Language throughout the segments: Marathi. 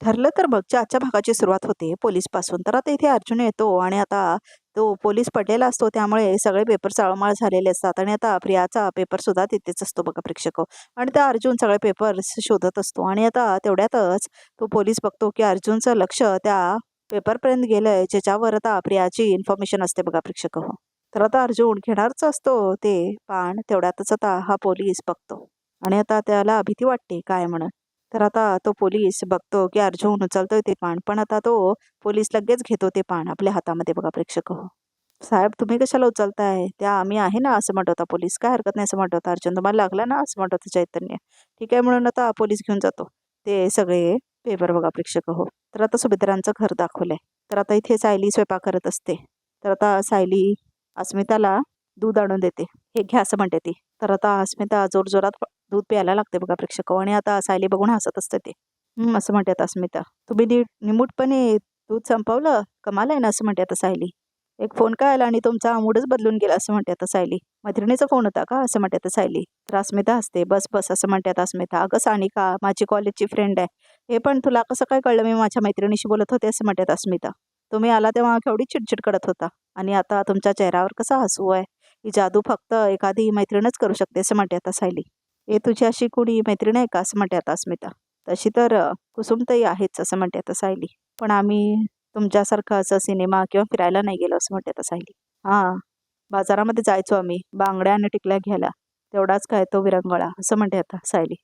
ठरलं तर मग आजच्या भागाची सुरुवात होते पोलीसपासून. तर आता इथे अर्जुन येतो आणि आता तो पोलीस पडलेला असतो, त्यामुळे सगळे पेपर चाळमाळ झालेले असतात आणि आता प्रियाचा पेपरसुद्धा तिथेच असतो बघा प्रेक्षक. आणि त्या अर्जुन सगळे पेपर्स शोधत असतो आणि आता तेवढ्यातच तो पोलीस बघतो की अर्जुनचं लक्ष त्या पेपरपर्यंत गेलंय, ज्याच्यावर आता प्रियाची इन्फॉर्मेशन असते बघा प्रेक्षक. तर आता अर्जुन घेणारच असतो ते पान, तेवढ्यातच आता हा पोलीस बघतो आणि आता त्याला भीती वाटते काय म्हणून. तर आता तो पोलीस बघतो की अर्जुन उचलतोय ते पान, पण आता तो पोलीस लगेच घेतो ते पान आपल्या हातामध्ये बघा प्रेक्षक. साहेब तुम्ही कशाला उचलताय, त्या आम्ही आहे ना असं म्हणत होता पोलीस. काय हरकत नाही असं म्हणत होता अर्जुन, तुम्हाला लागला ना असं म्हणत होतं चैतन्य. ठीक आहे म्हणून आता पोलीस घेऊन जातो ते सगळे पेपर बघा प्रेक्षक. तर आता सुभद्रांचं घर दाखवलंय. तर आता इथे सायली स्वयंपाक करत असते. तर आता सायली अस्मिताला दूध आणून देते. हे घ्या असं म्हणते ती. तर आता अस्मिता जोरजोरात दूध प्यायला लागते बघा प्रेक्षक आणि आता सायली बघून हसत असते ते. असं म्हणतात अस्मिता, तुम्ही निमूटपणे दूध संपवलं, कमाल आहे ना असं म्हणते आता सायली. एक फोन काय आला आणि तुमचा मूडच बदलून गेला असं म्हणते आता सायली. मैत्रिणीचा फोन होता का असं म्हणते आता सायली. तर अस्मिता हसते. बस बस असं म्हणते आता अस्मिता. अगं सानिका माझी कॉलेजची फ्रेंड आहे. हे पण तुला कसं काय कळलं मी माझ्या मैत्रिणीशी बोलत होते असं म्हणते अस्मिता. तुम्ही आला तेव्हा केवढी चिडचिड करत होता आणि आता तुमच्या चेहऱ्यावर कसा हसू आहे. ही जादू फक्त एखादी मैत्रीणच करू शकते असं म्हणते आता सायली. हे तुझी अशी कुणी मैत्रीण आहे का असं म्हणते आता अस्मिता. तशी तर कुसुमताई आहेच असं म्हणते आता सायली. पण आम्ही तुमच्यासारखं असं सिनेमा किंवा फिरायला नाही गेलो असं म्हणते आता सायली. हां, बाजारामध्ये जायचो आम्ही बांगड्या आणि टिकल्या घ्यायला. तेवढाच काय तो विरंगुळा असं म्हणते आता सायली.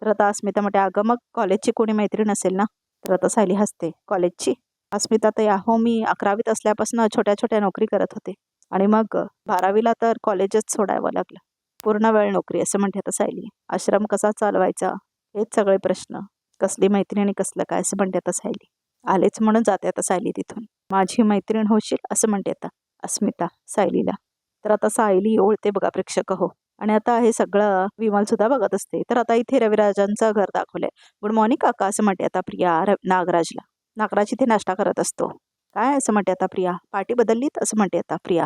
तर आता अस्मिता म्हणते अगं मग कॉलेजची कोणी मैत्रीण असेल ना. तर आता सायली हसते. कॉलेजची अस्मिता ताई अहो मी 11वीत असल्यापासून छोट्या छोट्या नोकरी करत होते आणि मग 12वीला तर कॉलेजच सोडावं लागलं. पूर्ण वेळ नोकरी असं म्हणते आता सायली. आश्रम कसा चालवायचा हेच सगळे प्रश्न. कसली मैत्रीण आणि कसलं काय असं म्हणते आता सायली. आलेच म्हणून जाते आता सायली तिथून. माझी मैत्रीण होशील असं म्हणते आता अस्मिता सायलीला. तर आता सायली ओळते बघा प्रेक्षक हो. आणि आता हे सगळं विमल सुद्धा बघत असते. तर आता इथे रविराजांचं घर दाखवलंय. गुड मॉर्निंग काका असं म्हणते आता प्रिया नागराजला. नागराज इथे नाश्ता करत असतो. काय असं म्हणते आता प्रिया, पार्टी बदललीत असं म्हणते आता प्रिया.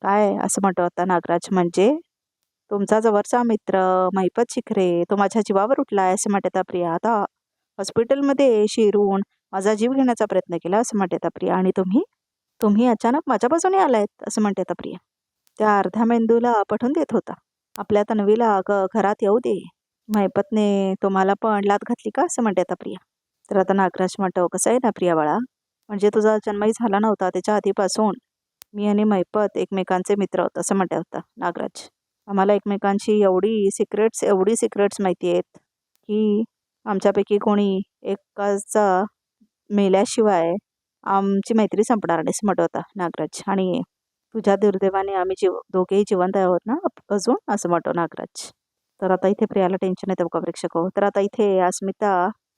काय असं म्हणतो आता नागराज, म्हणजे तुमचा जवळचा मित्र महिपत शिखरे तो माझ्या जीवावर उठलाय असं म्हणते आता प्रिया. आता हॉस्पिटलमध्ये शिरून माझा जीव घेण्याचा प्रयत्न केला असं म्हणते आता प्रिया. आणि तुम्ही तुम्ही अचानक माझ्या बाजूने आलायत असं म्हणते आता प्रिया. त्या अर्ध्या मेंदूला पठून देत होता. आपल्या तन्वीला घरात येऊ दे. महिपतने तुम्हाला पण लाथ घातली का असं म्हणते आता प्रिया. तर आता नागराज म्हणतो कसं आहे ना प्रिया बाळा, म्हणजे तुझा जन्मही झाला नव्हता त्याच्या आधीपासून मी आणि महिपत एकमेकांचे मित्र आहोत असं म्हणत होता नागराज. आम्हाला एकमेकांची एवढी सिक्रेट्स माहिती आहेत की आमच्यापैकी कोणी एकाचा मेल्याशिवाय आमची मैत्री संपणार नाही असं म्हणत होता नागराज. आणि तुझ्या दुर्दैवाने आम्ही दोघेही जिवंत आहोत ना अजून असं म्हणतो नागराज. तर आता इथे प्रियाला टेन्शन येतं बघा प्रेक्षक. तर आता इथे अस्मिता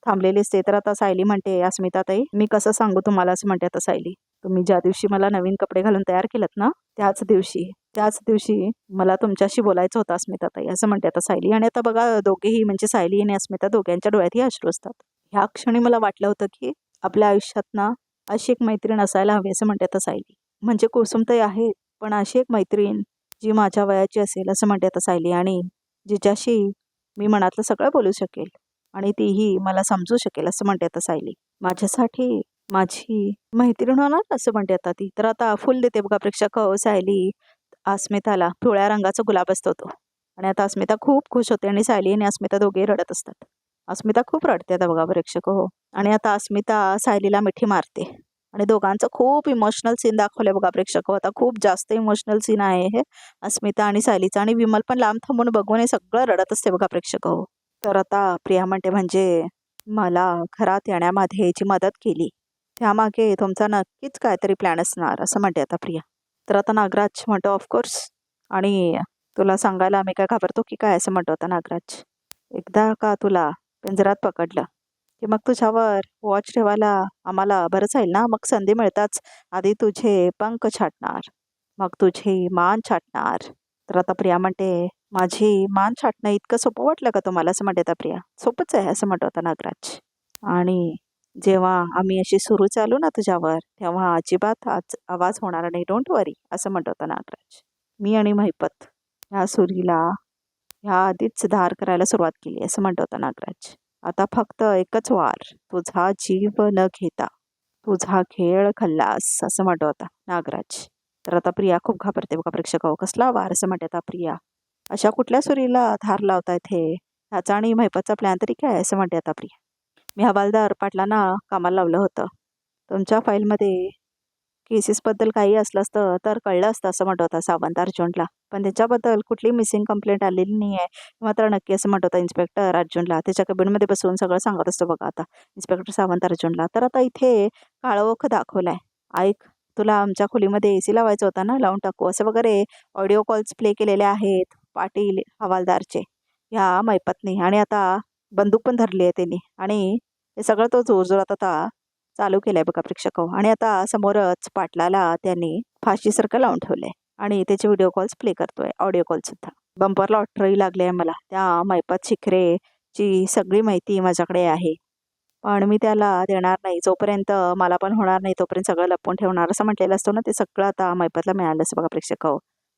थांबलेली असते. तर आता सायली म्हणते अस्मिता ताई मी कसं सांगू तुम्हाला असं म्हणते आता सायली. तुम्ही ज्या दिवशी मला नवीन कपडे घालून तयार केलं ना त्याच दिवशी मला तुमच्याशी बोलायचं होतं अस्मिता ताई असं म्हणते आता सायली. आणि आता बघा दोघेही म्हणजे सायली आणि अस्मिता दोघांच्या डोळ्यातही अश्रू असतात. ह्या क्षणी मला वाटलं होतं की आपल्या आयुष्यात ना अशी एक मैत्रीण असायला हवी असं म्हणते आता सायली. म्हणजे कुसुमताई आहे पण अशी एक मैत्रीण जी माझ्या वयाची असेल असं म्हणते आता सायली. आणि जिच्याशी मी मनातलं सगळं बोलू शकेल आणि तीही मला समजू शकेल असं म्हणते आता सायली. माझ्यासाठी माझी मैत्रीण होणार असं म्हणते आता ती. तर आता फुल देते बघा प्रेक्षक सायली अस्मिताला. पिवळ्या रंगाचा गुलाब असतो तो. आणि आता अस्मिता खूप खुश होते आणि सायली आणि अस्मिता दोघे रडत असतात. अस्मिता खूप रडते आता बघा प्रेक्षक हो. आणि आता अस्मिता सायलीला मिठी मारते आणि दोघांचं खूप इमोशनल सीन दाखवले बघा प्रेक्षक. आता खूप जास्त इमोशनल सीन आहे हे अस्मिता आणि सायलीचा. आणि विमल पण लांब थांबून बघून हे सगळं रडत असते बघा प्रेक्षक हो. तर आता प्रिया म्हणते म्हणजे मला घरात येण्यामध्ये जी मदत केली त्यामागे तुमचा नक्कीच काहीतरी प्लॅन असणार असं म्हणते आता प्रिया. तर आता नागराज म्हणतो ऑफकोर्स, आणि तुला सांगायला आम्ही काय घाबरतो की काय असं म्हणतो आता नागराज. एकदा का तुला पिंजरात पकडलं की मग तुझ्यावर वॉच ठेवायला आम्हाला बरं जाईल ना. मग संधी मिळताच आधी तुझे पंख छाटणार, मग तुझी मान छाटणार. तर आता प्रिया म्हणते माझी मान छाटणं इतकं सोपं वाटलं का तुम्हाला असं म्हणते आता प्रिया. सोपंच आहे असं म्हणतो आता नागराज. आणि जेव्हा आम्ही अशी सुरू चालू ना तुझ्यावर तेव्हा अजिबात आवाज होणार नाही, डोंट वरी असं म्हणत होता नागराज. मी आणि महिपत ह्या सुरीला ह्या आधीच धार करायला सुरुवात केली असं म्हणत होता नागराज. आता फक्त एकच वार, तुझा जीव न घेता तुझा खेळ खल्लास, असं म्हणतो आता नागराज. तर आता प्रिया खूप घाबरते बघा प्रेक्षक. कसला वार असं म्हणते आता प्रिया. अशा कुठल्या सुरीला धार लावतायत हे, ह्याचा आणि महिपतचा प्लॅन तरी काय असं म्हणते आता प्रिया. मी हवालदार पाटलांना कामाला लावलं होतं. तुमच्या फाईलमध्ये केसेसबद्दल काही असलं असतं तर कळलं असतं असं म्हणत होता सावंत अर्जुनला. पण त्याच्याबद्दल कुठली मिसिंग कंप्लेंट आलेली नाही आहे मात्र नक्की असं म्हणत होता इन्स्पेक्टर अर्जुनला. त्याच्या केबिनमध्ये बसून सगळं सांगत असतो बघा आता इन्स्पेक्टर सावंत अर्जुनला. तर आता इथे काळोख दाखवलाय. ऐक, तुला आमच्या खोलीमध्ये AC लावायचा होता ना, लावून टाकू असं वगैरे ऑडिओ कॉल्स प्ले केलेले आहेत पाटील हवालदारचे ह्या मैपतनी. आणि आता बंदूक पण धरली आहे त्यांनी आणि हे सगळं तो जोरजोरात आता चालू केलंय बघा प्रेक्षक. आणि आता समोरच पाटलाला त्यांनी फाशीसारखं लावून ठेवलंय आणि त्याचे व्हिडिओ कॉल्स प्ले करतोय, ऑडिओ कॉल सुद्धा. बंपर लॉटरी लागली आहे मला, त्या मैपत शिखरेची सगळी माहिती माझ्याकडे आहे. पण मी त्याला देणार नाही जोपर्यंत मला पण होणार नाही तोपर्यंत सगळं लपवून ठेवणार असं म्हटलेलं असतो ना, ते सगळं आता मैपतला मिळालं असं बघा प्रेक्षक.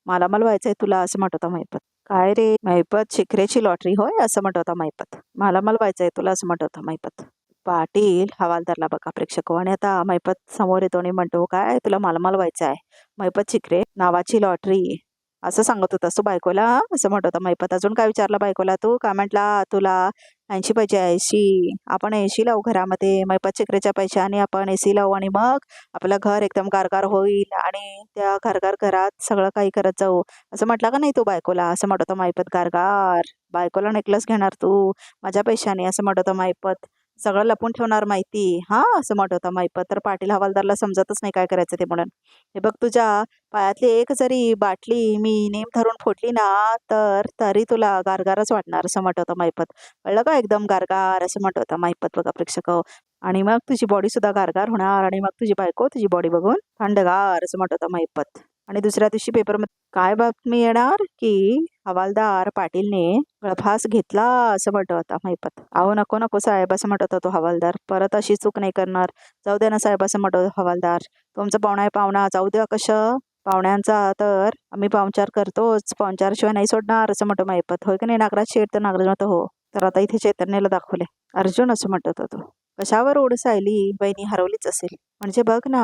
मला व्हायचंय तुला असं म्हणत होता मैपत. काय रे मैपत, शिखरेची लॉटरी होय असं म्हणत होता मैपत. मला व्हायचंय तुला असं म्हणत होता मैपत. पाटील हवालदारला बघा प्रेक्षक. आणि आता मैपत समोर येतो आणि म्हणतो काय तुला मालमाल व्हायचं आहे. मैपत शिखरे नावाची लॉटरी असं सांगत होतास तू बायकोला असं म्हणत होता मैपत. अजून काय विचारला बायकोला तू? काय म्हटला तुला? 80 पाहिजे 80. आपण 80 लावू घरामध्ये मैपत शिखरेच्या पैशाने आपण AC लावू आणि मग आपलं घर एकदम गारगार होईल आणि त्या गारगार घरात सगळं काही करत जाऊ असं म्हटलं का नाही तू बायकोला असं म्हणत होता मैपत. गारगार बायकोला नेकलेस घेणार तू माझ्या पैशाने असं म्हणत होता मैपत. सगळं लपून ठेवणार माहिती हा असं म्हणत होता मैपत. तर पाटील हवालदारला समजतच नाही काय करायचं ते म्हणून. हे बघ तुझ्या पायातली एक जरी बाटली मी नेम धरून फोडली ना तर तरी तुला गारगारच वाटणार असं म्हणत होता मैपत. कळलं का? एकदम गारगार असं म्हणत होता मैपत बघा प्रेक्षक. आणि मग तुझी बॉडी सुद्धा गारगार होणार आणि मग तुझी बायको तुझी बॉडी बघून थंडगार असं म्हणत होता मैपत. आणि दुसऱ्या दिवशी पेपरमध्ये काय बातमी येणार की हवालदार पाटीलने गळफास घेतला असं म्हणत होता मैपत. अहो नको नको साहेब असं म्हणत होता तो हवालदार. परत अशी चूक नाही करणार. जाऊ दे ना साहेब असं म्हणत होता हवालदार. तुमचं पाहुणा आहे पाहुणा, जाऊ द्या कसं पाहुण्यांचा तर आम्ही पाहुणचार करतोच, पाहुणचारशिवाय नाही सोडणार असं म्हणतो मैपत. होय की नाही नागराज शेठ? तर नागराज म्हणतो हो. तर आता इथे चैतन्याला दाखवले अर्जुन असं म्हणत होता तो. कशावर ओढ सायली बहिणी हरवलीच असेल. म्हणजे बघ ना,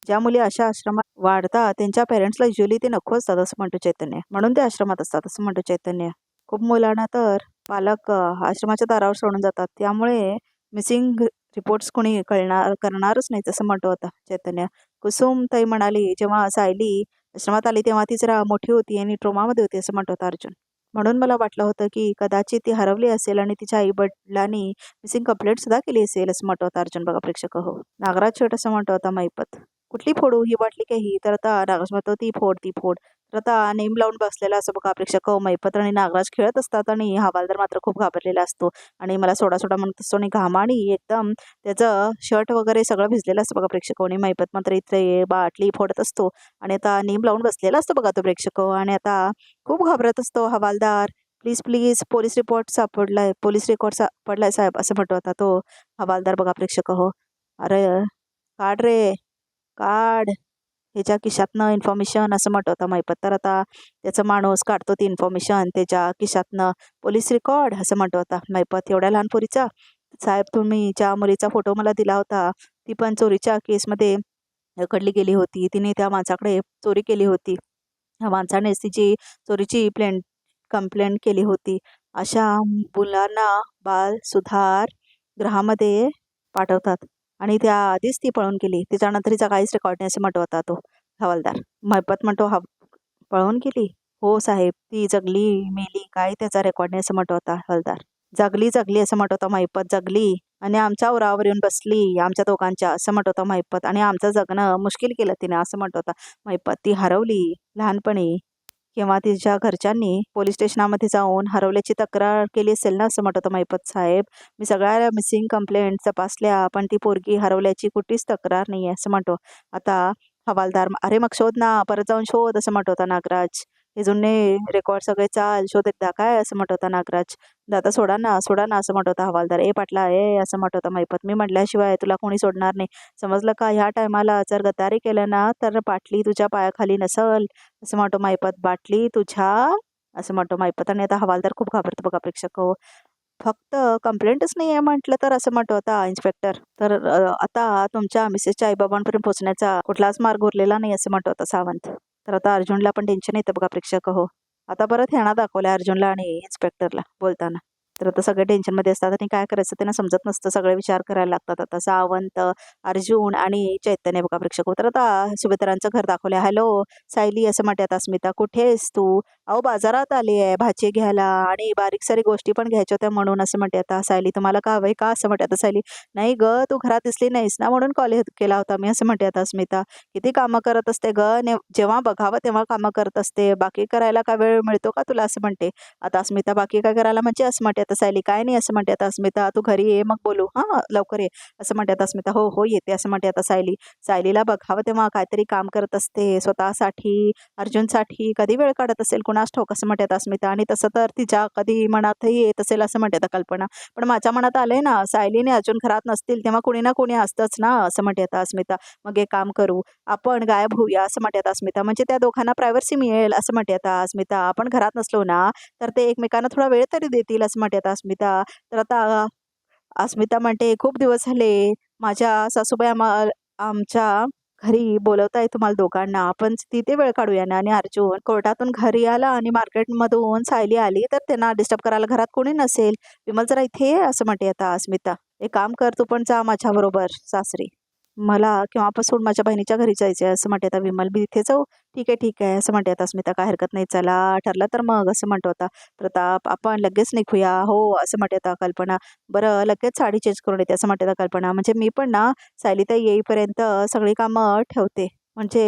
ज्या मुली अशा आश्रमात वाढतात त्यांच्या पेरेंट्सला युजली ते नको असतात असं म्हणतो चैतन्य. म्हणून ते आश्रमात असतात असं म्हणतो चैतन्य. खूप मुलांना तर पालक आश्रमाच्या दारावर सोडून जातात, त्यामुळे मिसिंग रिपोर्ट्स कोणी करणारच नाही असं म्हणतो होता चैतन्य. कुसुम ताई म्हणाली जेव्हा सायली आश्रमात आली तेव्हा ती जरा मोठी होती आणि ट्रोमामध्ये होती असं म्हणत होता अर्जुन. म्हणून मला वाटलं होतं की कदाचित ती हरवली असेल आणि तिच्या आई वडिलांनी मिसिंग कंप्लेंट सुद्धा केली असेल असं म्हणत होता अर्जुन बघा प्रेक्षक. हो नागराज शेठ असं म्हणत होता मैपत. कुठली फोडू ही बाटली काही? तर आता नागराज म्हणतो ती फोड ती फोड. तर आता नेम लावून बसलेला असं बघा प्रेक्षक. मैपत आणि नागराज खेळत असतात आणि हवालदार मात्र खूप घाबरलेला असतो आणि मला सोडा सोडा म्हणत असतो आणि घामाने एकदम त्याचं शर्ट वगैरे सगळं भिजलेलं असतं बघा प्रेक्षक. आणि मैपत मात्र इथे बाटली फोडत असतो आणि आता नेम लावून बसलेला असतो बघा तो प्रेक्षक. आणि आता खूप घाबरत असतो हवालदार. प्लीज प्लीज पोलीस रिपोर्ट सापडलाय, पोलीस रेकॉर्ड सापडलाय साहेब असं म्हणतो आता तो हवालदार बघा प्रेक्षक. हो अरे काढ रे काढ ह्याच्या खिशातनं इन्फॉर्मेशन असं म्हणत होता मैपत. तर आता त्याचा माणूस काढतो ती इन्फॉर्मेशन त्याच्या खिशातनं. पोलीस रेकॉर्ड असं म्हणतो होता मैपत. एवढ्या लहान पोरीचा? साहेब तुम्ही ज्या मुलीचा फोटो मला दिला होता ती पण चोरीच्या केसमध्ये पकडली गेली होती. तिने त्या माणसाकडे चोरी केली होती. ह्या माणसानेच तिची चोरीची कंप्लेंट केली होती. अशा मुलांना बाल सुधार गृहामध्ये पाठवतात आणि त्या आधीच ती पळून गेली. त्याच्यानंतर तिचा काहीच रेकॉर्ड नाही असं म्हणतो होता तो हवालदार. मैपत म्हणतो पळून गेली? हो साहेब ती जगली मेली काय त्याचा रेकॉर्ड नाही असं म्हणतो होता हवालदार. जगली जगली असं म्हणत होता मैपत. जगली आणि आमच्या उरावर येऊन बसली आमच्या दोघांच्या असं म्हणत होता मैपत. आणि आमचं जगणं मुश्किल केलं तिने असं म्हणत होता मैपत. ती हरवली लहानपणी किंवा तिच्या घरच्यांनी पोलीस स्टेशनामध्ये जाऊन हरवल्याची तक्रार केली असेल ना असं म्हणत होतं मैपत. साहेब मी सगळ्या मिसिंग कंप्लेंट तपासल्या पण ती पोरगी हरवल्याची कुठलीच तक्रार नाही आहे असं म्हणतो आता हवालदार. अरे मग शोध ना, परत जाऊन शोध असं म्हणत होता नागराज. हे जुने रेकॉर्ड सगळे चाल शोध एकदा काय असं म्हणत होता नागराज. दादा सोडा ना असं म्हणत होता हवालदार. ए पाटला ए असं म्हणत होता मैपत. मी म्हटल्याशिवाय तुला कोणी सोडणार नाही समजलं का? ह्या टायमाला जर गद्दारी केलं ना तर बाटली तुझ्या पायाखाली नसल असं म्हणतो मैपत. बाटली तुझ्या असं म्हणतो मैपत. आणि आता हवालदार खूप घाबरतो बघा प्रेक्षक. फक्त कंप्लेंटच नाही आहे म्हटलं तर असं म्हणतो आता इन्स्पेक्टर. तर आता तुमच्या मिसेसच्या आईबाबांपर्यंत पोहोचण्याचा कुठलाच मार्ग उरलेला नाही असं म्हणतो आता सावंत. तर आता अर्जुनला पण टेन्शन येतं बघा प्रेक्षक हो. आता परत ह्याना दाखवलं अर्जुनला आणि इन्स्पेक्टरला बोलताना. तर आता सगळे टेन्शनमध्ये असतात आणि काय करायचं त्यांना समजत नसतं. सगळे विचार करायला लागतात. आता सावंत, अर्जुन आणि चैतन्य बघा प्रेक्षक हो. तर आता सुभेदारांचं घर दाखवलं. हॅलो सायली असं म्हणतात अस्मिता, कुठे आहेस तू? अहो बाजारात आली आहे भाजी घ्यायला आणि बारीक सारी गोष्टी पण घ्यायच्या होत्या म्हणून असं म्हणते आता सायली. तुम्हाला का हवंय का असं म्हणते आता सायली. नाही ग तू घरात दिसली नाहीस ना म्हणून कॉल केला होता मी असं म्हणते आता अस्मिता. किती कामं करत असते ग जेव्हा बघावं तेव्हा कामं करत असते. बाकी करायला का वेळ मिळतो का तुला असं म्हणते आता अस्मिता. बाकी काय करायला म्हणजे असं म्हणते आता सायली. काय नाही असं म्हणते आता अस्मिता. तू घरी ये मग बोलू हां लवकर ये असं म्हणते आता अस्मिता. हो हो येते असं म्हणते आता सायली. सायलीला बघावं तेव्हा काहीतरी काम करत असते स्वतःसाठी, अर्जुनसाठी कधी वेळ काढत असेल कुणास ठाऊक असं म्हणतात अस्मिता. आणि तसं तर तिच्या कधी मनातही येत असेल असं म्हणतात कल्पना. पण माझ्या मनात आलंय ना सायलीने अर्जुन घरात नसतील तेव्हा कुणी ना कुणी असतंच ना असं म्हणतात अस्मिता. मग एक काम करू आपण गायब होऊया असं म्हणतात अस्मिता. म्हणजे त्या दोघांना प्रायव्हसी मिळेल असं म्हणतात अस्मिता. आपण घरात नसलो ना तर ते एकमेकांना थोडा वेळ तरी देतील असं म्हणतात अस्मिता. तर आता अस्मिता म्हणते खूप दिवस झाले माझ्या सासूबाई आमच्या घरी बोलवताय तुम्हाला दोघांना. आपण तिथे वेळ काढूया ना. आणि अर्जुन कोर्टातून घरी आला आणि मार्केटमधून सायली आली तर त्यांना डिस्टर्ब करायला घरात कोणी नसेल. विमल जरा इथे ये असं म्हणते आता अस्मिता. एक काम कर तू पण जा माझ्याबरोबर सासरी. मला केव्हापासून माझ्या बहिणीच्या घरी जायचं आहे असं म्हणते आता विमल. मी तिथे जाऊ? ठीक आहे असं म्हणते आता अस्मिता. काय हरकत नाही चला ठरलं तर मग असं म्हणतो आता प्रताप. आपण लगेच निघूया हो असं म्हणते आता कल्पना. बरं लगेच साडी चेंज करून येते असं म्हणते आता कल्पना. म्हणजे मी पण ना सायलीताई येईपर्यंत सगळी कामं ठेवते. म्हणजे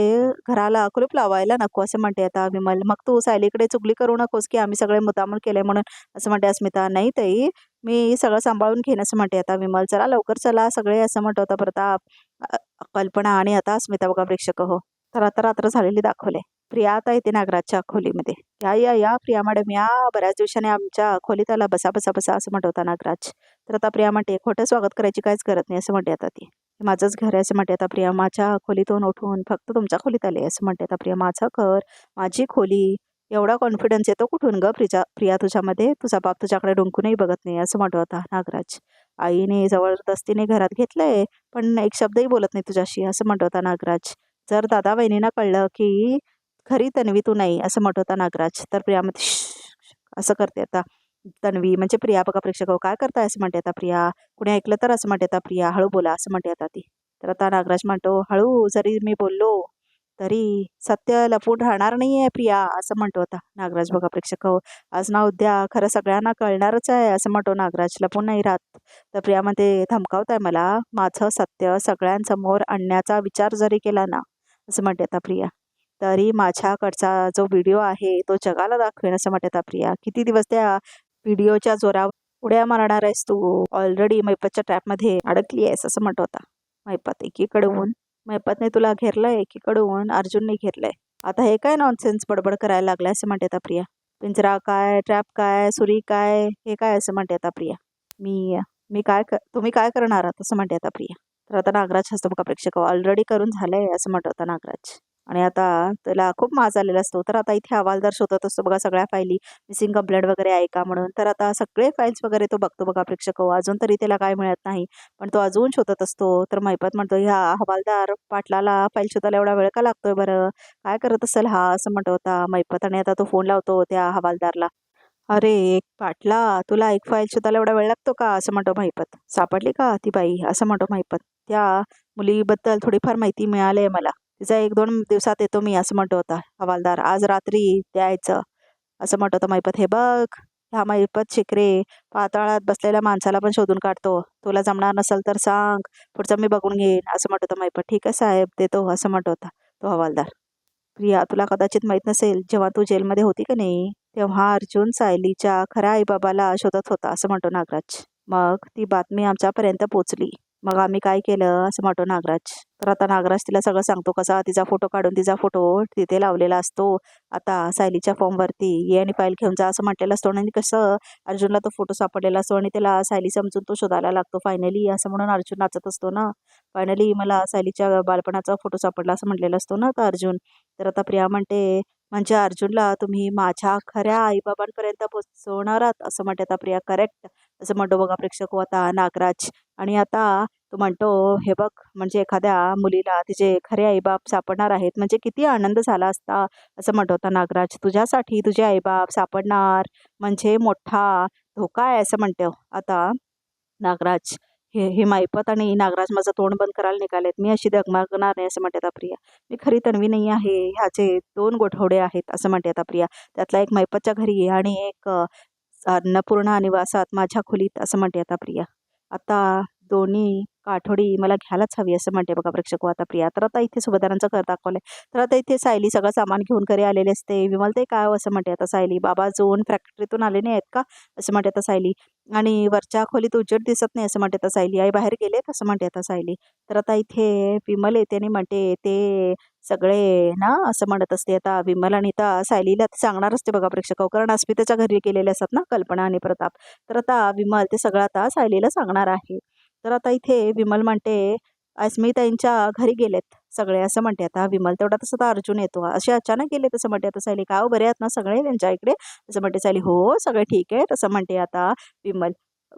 घराला कुलूप लावायला नको असं म्हणते आता विमल. मग तू सायलीकडे चुगली करू नकोस की आम्ही सगळे मुद्दामून केले म्हणून असं म्हणते अस्मिता. नाही ताई मी सगळं सांभाळून घेईन असं म्हणते आता विमल. चला लवकर चला सगळे असं म्हणतो आता प्रताप, कल्पना आणि आता अस्मिता बघा प्रेक्षक हो. तर आता रात्र झालेली दाखवले. प्रिया आता येते नागराजच्या खोलीमध्ये. या प्रिया मॅडम या. बऱ्याच दिवसाने आमच्या खोलीत आला. बसा बसा बसा असं म्हणत होता नागराज. तर आता प्रिया म्हणते खोटं स्वागत करायची काहीच गरज नाही असं म्हणते आता ती. हे माझंच घर आहे असं म्हणते आता प्रिया. माझ्या खोलीतून उठून फक्त तुमच्या खोलीत आले असं म्हणते आता प्रिया. माझं घर माझी खोली एवढा कॉन्फिडन्स येतो कुठून ग प्रिया तुझ्यामध्ये? तुझा बाप तुझ्याकडे डुंकूनही बघत नाही असं म्हणतो होता नागराज. आईने जबरदस्तीने घरात घेतलंय पण एक शब्दही बोलत नाही तुझ्याशी असं म्हणतो होता नागराज. जर दादा वहिनींना कळलं की खरी तन्वी तू नाही असं म्हणत होता नागराज तर प्रिया म्हणते असं करते आता तन्वी. म्हणजे प्रिया बघा प्रेक्षक काय करताय असं म्हणते आता प्रिया. कुणी ऐकलं तर असं म्हणते आता प्रिया. हळू बोला असं म्हणते आता ती. तर आता नागराज म्हणतो हळू जरी मी बोललो तरी सत्य लपून राहणार नाहीये प्रिया असं म्हणतो होता नागराज बघा प्रेक्षक. आज ना उद्या खरं सगळ्यांना कळणारच आहे असं म्हणतो नागराज. लपून नाही राहत. तर प्रिया म्हणते धमकावताय मला. माझं सत्य सगळ्यांसमोर आणण्याचा विचार जरी केला ना असं म्हणते आता प्रिया तरी माझ्याकडचा जो व्हिडिओ आहे तो जगाला दाखवेन असं म्हणते आता प्रिया. किती दिवस त्या व्हिडिओच्या जोरावर उड्या मारणार आहेस तू? ऑलरेडी मैपतच्या ट्रॅपमध्ये अडकली आहेस असं म्हणतो होता मैपत. एकीकडून मैपतने तुला घेरलंय एकीकडून अर्जुनने घेरलंय. आता हे काय नॉनसेन्स बडबड करायला लागलाय असं म्हणते आता प्रिया. पिंजरा काय ट्रॅप काय सुरी काय हे काय असं म्हणते आता प्रिया. मी मी तुम्ही काय करणार आहात असं म्हणते आता प्रिया. तर आता नागराज हसतो बघा प्रेक्षक. ऑलरेडी करून झालंय असं म्हणत होता नागराज. आणि आता त्याला खूप माज आलेला असतो. तर आता इथे हवालदार शोधत असतो बघा सगळ्या फायली. मिसिंग कंप्लेंट वगैरे आहे का म्हणून. तर आता सगळे फाईल्स वगैरे तो बघतो बघा प्रेक्षक. अजून तरी त्याला काय मिळत नाही पण तो अजून शोधत असतो. तर महिपत म्हणतो ह्या हवालदार पाटलाला फाईल शोधायला एवढा वेळ का लागतोय बरं? काय करत असेल हा असं म्हणतो होता महिपत. आणि आता तो फोन लावतो त्या हवालदारला. अरे एक पाटला तुला एक फाईल शोधायला एवढा वेळ लागतो का असं म्हणतो महिपत. सापडली का ती बाई असं म्हणतो महिपत. त्या मुलीबद्दल थोडीफार माहिती मिळाली आहे मला. तिचा 1-2 दिवसात येतो मी असं म्हणतो होता हवालदार. आज रात्री द्यायचं असं म्हणतो होता महिपत. हे बघ ह्या महिपत शिकरे पाताळात बसलेल्या माणसाला पण शोधून काढतो. तुला जमणार नसेल तर सांग पुढचं मी बघून घेईन असं म्हणतो होता महिपत. ठीक आहे साहेब देतो असं म्हणतो होता तो हवालदार. प्रिया तुला कदाचित माहीत नसेल जेव्हा तू जेलमध्ये होती का नाही तेव्हा अर्जुन सायलीच्या खऱ्या आईबाबाला शोधत होता असं म्हणतो नागराज. मग ती बातमी आमच्यापर्यंत पोचली. मग आम्ही काय केलं असं म्हणतो नागराज. तर आता नागराज तिला सगळं सांगतो कसा तिचा फोटो काढून तिचा फोटो तिथे लावलेला असतो. आता सायलीच्या फॉर्मवरती ये आणि फाईल घेऊन जा असं म्हटलेलं असतो. आणि कसं अर्जुनला तो फोटो सापडलेला असतो आणि त्याला सायली समजून तो शोधायला लागतो. फायनली असं म्हणून अर्जुन नाचत असतो ना. फायनली मला सायलीच्या बालपणाचा फोटो सापडला असं म्हटलेला असतो ना आता अर्जुन. तर आता प्रिया म्हणते म्हणजे अर्जुनला तुम्ही माझ्या खऱ्या आईबाबांपर्यंत पोहोचवणार आहात असं म्हणते आता प्रिया. करेक्ट असं म्हणतो बघा प्रेक्षक आता नागराज. आणि आता तो म्हणतो, हे बघ म्हणजे एखाद्या मुलीला तिचे खरे आईबाप सापडणार आहेत म्हणजे किती आनंद झाला असता असं म्हणतो होता नागराज. तुझ्यासाठी तुझे आईबाप सापडणार म्हणजे मोठा धोका आहे असं म्हणतो आता नागराज. हे मायपत आणि नागराज माझं तोंड बंद करायला निघालेत. मी अशी डगमगणार नाही असं म्हणते आता प्रिया. मी खरी तन्वी नाही आहे. ह्याचे 2 गोठवडे आहेत असं म्हणते आता प्रिया. त्यातला एक मायपतच्या घरी आणि एक अन्नपूर्णा निवासात माझ्या खोलीत असं म्हणते आता प्रिया. आता दोन्ही काठोडी मला घ्यायलाच हवी असं म्हणते बघा प्रेक्षक आता प्रिया. तर आता इथे सुभेदारांचं घर दाखवलंय. तर आता इथे सायली सगळं सामान घेऊन घरी आलेले असते. विमल ते काय असं म्हणते आता सायली. बाबा अजून फॅक्टरीतून आले नाही आहेत का असं म्हणते आता सायली. आणि वरच्या खोलीत उजेड दिसत नाही असं म्हणते आता सायली. आई बाहेर गेलेत असं म्हणते आता सायली. तर आता इथे विमल येते आणि म्हणते ते सगळे ना असं म्हणत असते आता विमल. आणि आता सायलीला ते सांगणार असते बघा प्रेक्षक कारण अस्मिताच्या घरी गेलेले असतात ना कल्पना आणि प्रताप. तर आता विमल ते सगळं आता सायलीला सांगणार आहे. तर आता इथे विमल म्हणते अस्मिताईंच्या घरी गेलेत सगळे असं म्हणते आता विमल. तेवढा तसं तर अर्जुन येतो. असे अचानक गेले तसं म्हणते आता सायली. का बरे आहेत ना सगळे त्यांच्या इकडे असं म्हणते सायली. हो सगळे ठीक आहे तसं म्हणते आता विमल.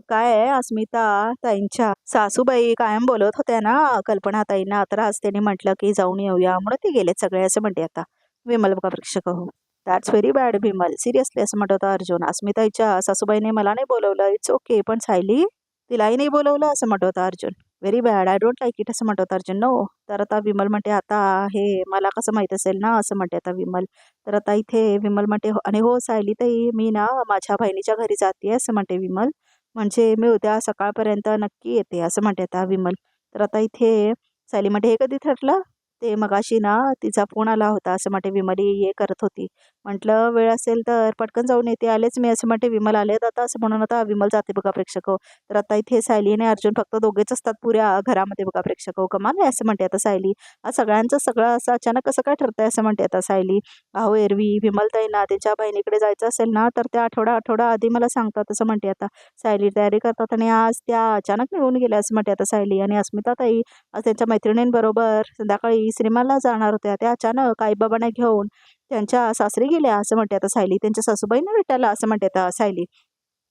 काय आहे अस्मिता ताईंच्या सासूबाई कायम बोलत होत्या ना कल्पना ताईंना. तर आज त्यांनी म्हटलं की जाऊन येऊया म्हणून ते गेलेत सगळे असं म्हणते आता विमल बघा प्रेक्षक हो. That's very bad Vimal seriously असं म्हणत होता अर्जुन. अस्मिताईच्या सासूबाईने मला नाही बोलवलं. इट्स ओके पण सायली तिलाही नाही बोलवलं असं म्हणत होता Arjun. Very bad I don't like it असं म्हणत होता अर्जुन. नो. तर आता विमल म्हणते आता हे मला कसं माहीत असेल ना असं म्हणते आता विमल. तर आता इथे विमल म्हणते आणि हो सायली ताई मी ना माझ्या बहिणीच्या घरी जाते असं म्हणते विमल. म्हणजे मी उद्या सकाळपर्यंत नक्की येते असं म्हणते आता विमल. तर आता इथे सायली म्हणते हे कधी ठरलं. ते मगाशी ना तिचा फोन आला होता असं म्हणते विमली ये करत होती. म्हटलं वेळ असेल तर पटकन जाऊन येते. आलेच मी असं म्हणते विमल. आलेत आता असं म्हणून आता विमल जाते बघा प्रेक्षक. तर आता इथे सायली आणि अर्जुन फक्त दोघेच असतात पुऱ्या घरामध्ये बघा प्रेक्षक. कमाल आहे असं म्हणते आता सायली. आज सगळ्यांचं सगळं असं अचानक कसं काय ठरतंय असं म्हणते आता सायली. अहो एरवी विमलताईंना त्यांच्या बहिणीकडे जायचं असेल ना तर त्या आठवडा आधी मला सांगतात असं म्हणते आता सायली. तयारी करतात आणि आज त्या अचानक निघून गेल्या असं म्हणते आता सायली. आणि अस्मिताताई आज त्यांच्या मैत्रिणींबरोबर संध्याकाळी सिनेमाला जाणार होत्या. त्या अचानक आईबाबांना घेऊन त्यांच्या सासरी गेल्या असं म्हणते आता सायली. त्यांच्या सासूबाईंना भेटायला असं म्हणते आता सायली.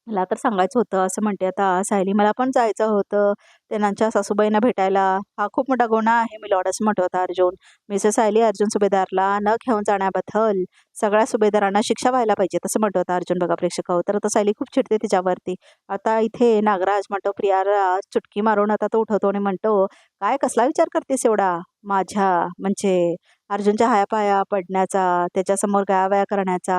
मला तर सांगायचं होतं असं म्हणते आता सायली. मला पण जायचं होतं त्यांच्या सासूबाईंना भेटायला. हा खूप मोठा गुन्हा आहे मिलॉर्ड असं म्हणतो होता अर्जुन. मिसेस सायली अर्जुन सुभेदारला न घेऊन जाण्याबद्दल सगळ्या सुभेदारांना शिक्षा व्हायला पाहिजे तसं म्हणतो होता अर्जुन बघा प्रेक्षक. तर आता सायली खूप चिडते तिच्यावरती. आता इथे नागराज म्हणतो प्रियाला चुटकी मारून आता तो उठवतो आणि म्हणतो काय कसला विचार करतेस एवढा माझ्या म्हणजे अर्जुनच्या हायापाया पडण्याचा त्याच्यासमोर गायावाया करण्याचा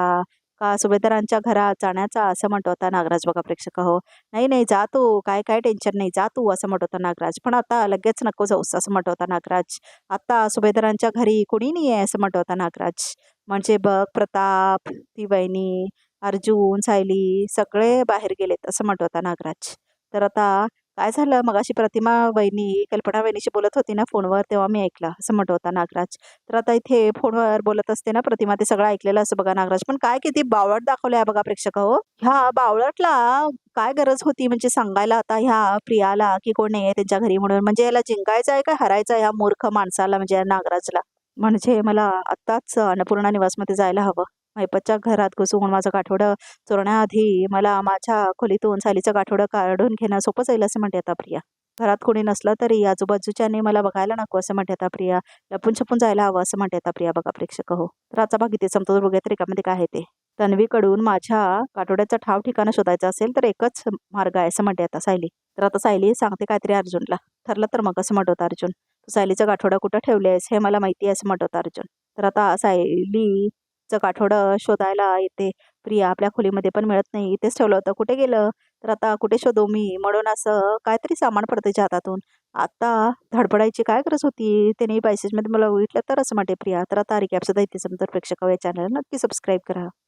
का सुभेदारांच्या घरात जाण्याचा असं म्हणतो होता नागराज बघा प्रेक्षक हो. नाही नाही जा तू काय काय टेन्शन नाही जा तू असं म्हणत होता नागराज. पण आता लगेच नको जाऊस असं म्हणत होता नागराज. आता सुभेदारांच्या घरी कुणी नाही आहे असं म्हणत होता नागराज. म्हणजे बघ प्रताप ती वहिनी अर्जुन सायली सगळे बाहेर गेलेत असं म्हणत होता नागराज. तर आता काय झालं मगाशी प्रतिमा वहिनी कल्पना वहिनीशी बोलत होती ना फोनवर तेव्हा मी ऐकलं असं म्हणत होता नागराज. तर आता इथे फोनवर बोलत असते ना प्रतिमा ते सगळं ऐकलेलं असं बघा नागराज. पण काय किती बावळट दाखवलं आहे बघा प्रेक्षक हो. ह्या बावळटला काय गरज होती म्हणजे सांगायला आता ह्या प्रियाला की कोण नाही आहे त्यांच्या घरी म्हणून. म्हणजे याला जिंकायचं आहे का हरायचं आहे ह्या मूर्ख माणसाला म्हणजे या नागराजला. म्हणजे मला आत्ताच अन्नपूर्णा निवासमध्ये जायला हवं. मैपतच्या घरात घुसून माझं गाठोडं चोरण्याआधी मला माझ्या खोलीतून सायलीचं गाठोडं काढून घेणं सोपं जाईल असं म्हणते आता प्रिया. घरात कोणी नसलं तरी आजूबाजूच्याने मला बघायला नको असं म्हणते आता प्रिया. लपून छपून जायला हवं असं म्हणते आता प्रिया बघा प्रेक्षक हो. तर आजचा भाग इथे संपतो. बघूया तरीकामध्ये काय आहे ते. तन्वीकडून माझ्या गाठोड्याचं ठाव ठिकाणं शोधायचं असेल तर एकच मार्ग आहे असं म्हणते आता सायली. तर आता सायली सांगते काहीतरी अर्जुनला. ठरलं तर मग असं म्हणत होता अर्जुन. तू सायलीचं गाठोडं कुठं ठेवलेस हे मला माहिती आहे असं म्हणत होता अर्जुन. तर आता सायलीचं गाठोडं शोधायला येते प्रिया. आपल्या खोलीमध्ये पण मिळत नाही. इथेच ठेवलं होतं कुठे गेलं. तर आता कुठे शोधू मी म्हणून असं काहीतरी सामान पडते तिच्या हातातून. आता धडपडायची काय गरज होती. त्यांनी मध्ये मला बघितलं तर असं म्हणते प्रिया. तर आता रिकॅप सुद्धा इथे समजा प्रेक्षक या चॅनलला नक्की सबस्क्राईब करा.